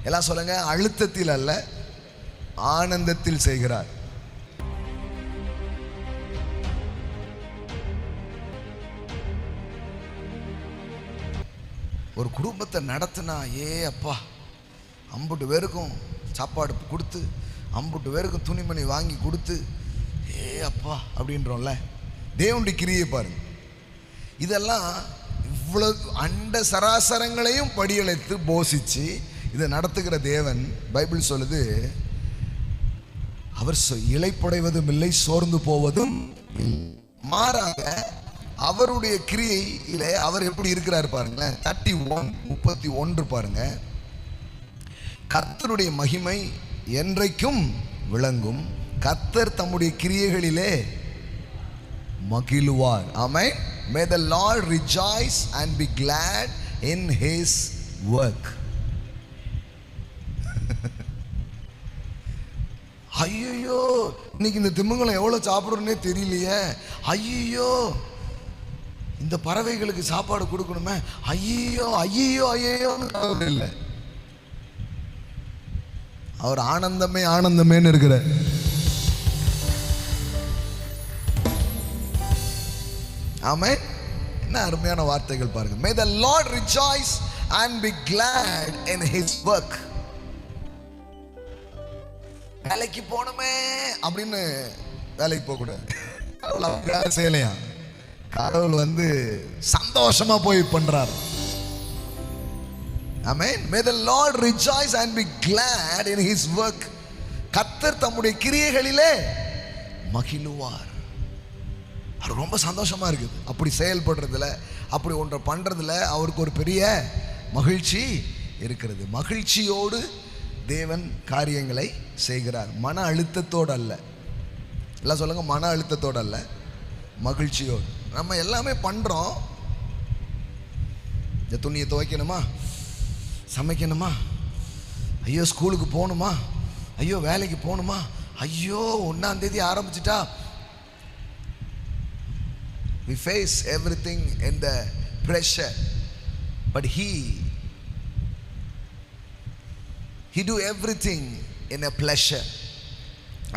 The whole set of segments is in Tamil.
எல்லாம் சொல்லுங்க, அழுத்தத்தில் அல்ல ஆனந்தத்தில் செய்கிறார். ஒரு குடும்பத்தை நடத்தினா அப்பா அம்புட்டு பேருக்கும் சாப்பாடு கொடுத்து, அம்புட்டு பேருக்கும் துணிமணி வாங்கி கொடுத்து, அப்பா அப்படின்றோம்ல. தேவனுடைய கிரியை பாருங்க. இதெல்லாம் இவ்வளவு அண்ட சராசரங்களையும் படியழைத்து போஷிச்சு இதை நடத்துகிற தேவன். பைபிள் சொல்லுது, அவர் இளைப்படைவதும் இல்லை, சோர்ந்து போவதும் மாறாக அவருடைய கிரியையில அவர் எப்படி இருக்கிறார் பாருங்களேன். 31:31 பாருங்க. கர்த்தருடைய மகிமை என்றைக்கும் விளங்கும், கர்த்தர் தம்முடைய கிரியைகளிலே மகிழுவார். ஆமென். May the Lord rejoice and be glad in his work. ஐயோ, இன்னைக்கு இந்த திமிங்கலம் எவ்வளவு சாப்பிடுறோன்னே தெரியலையே. ஐயோ, இந்த பறவைகளுக்கு சாப்பாடு கொடுக்கணுமே. ஐயோ ஐயோ ஐயோ இல்லை. அவர் ஆனந்தமே ஆனந்தமேன்னு இருக்கிற. ஆமென். என்ன அருமையான வார்த்தைகள் பாருங்க. May the Lord rejoice and be glad in his work. வேலைக்கு போகணுமே அப்படின்னு வேலைக்கு போக கூடாது. செய்யலையா? கடவுள் சந்தோஷமா போய் பண்றார். ஆமென். May the Lord rejoice and be glad in his work. கர்த்தர் தம்முடைய கிரியைகளிலே மகிழுவார். அது ரொம்ப சந்தோஷமா இருக்குது. அப்படி செயல்படுறதுல, அப்படி ஒன்றை பண்றதுல அவருக்கு ஒரு பெரிய மகிழ்ச்சி இருக்கிறது. மகிழ்ச்சியோடு தேவன் காரியங்களை செய்கிறார். மன அழுத்தத்தோடு அல்ல. எல்லாம் சொல்லுங்க, மன அழுத்தத்தோடு அல்ல, மகிழ்ச்சியோடு. நம்ம எல்லாமே பண்றோம். இந்த துணியை துவைக்கணுமா, சமைக்கணுமா, ஐயோ ஸ்கூலுக்கு போகணுமா, ஐயோ வேலைக்கு போகணுமா, ஐயோ 1ஆம் தேதி ஆரம்பிச்சிட்டா. We face everything in the pressure, but he do everything in a pleasure.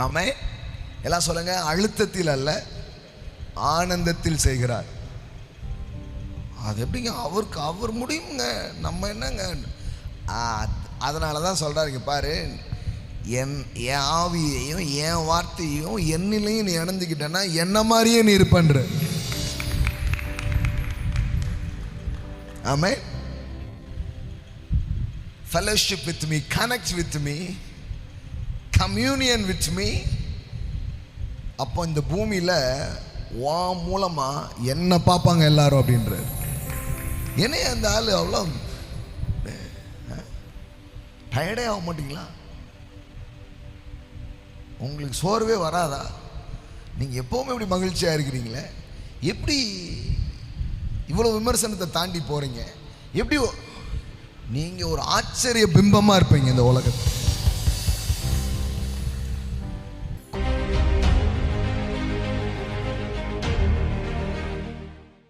ஆமென். எல்லாம் சொல்லுங்க, அழுத்தத்தில் அல்ல ஆனந்தத்தில் செய்கிறார். அது எப்படிங்க? அவர் முடியுங்க, நம்ம என்னங்க? அதனால தான் சொல்றாருங்க பாரு, என் ஆவியையும் என் வார்த்தையும் என்னிலையும் நீ இணைஞ்சுக்கிட்டேன்னா என்ன மாதிரியே நீ இருப்பன்ற. ஆமென். fellowship with me, connect with me, communion with me. அப்போ இந்த பூமியில வா மூலமா என்ன பார்ப்பாங்க எல்லாரும் அப்படின்ற. என்ன அந்த ஆளு அவ்வளோ டயர்டே ஆக மாட்டீங்களா? உங்களுக்கு சோர்வே வராதா? நீங்க எப்பவுமே இப்படி மகிழ்ச்சியா இருக்கிறீங்களே, எப்படி இவ்வளவு விமர்சனத்தை தாண்டி போறீங்க? எப்படி நீங்க ஒரு ஆச்சரிய பிம்பமா இருப்பீங்க இந்த உலகத்தில்.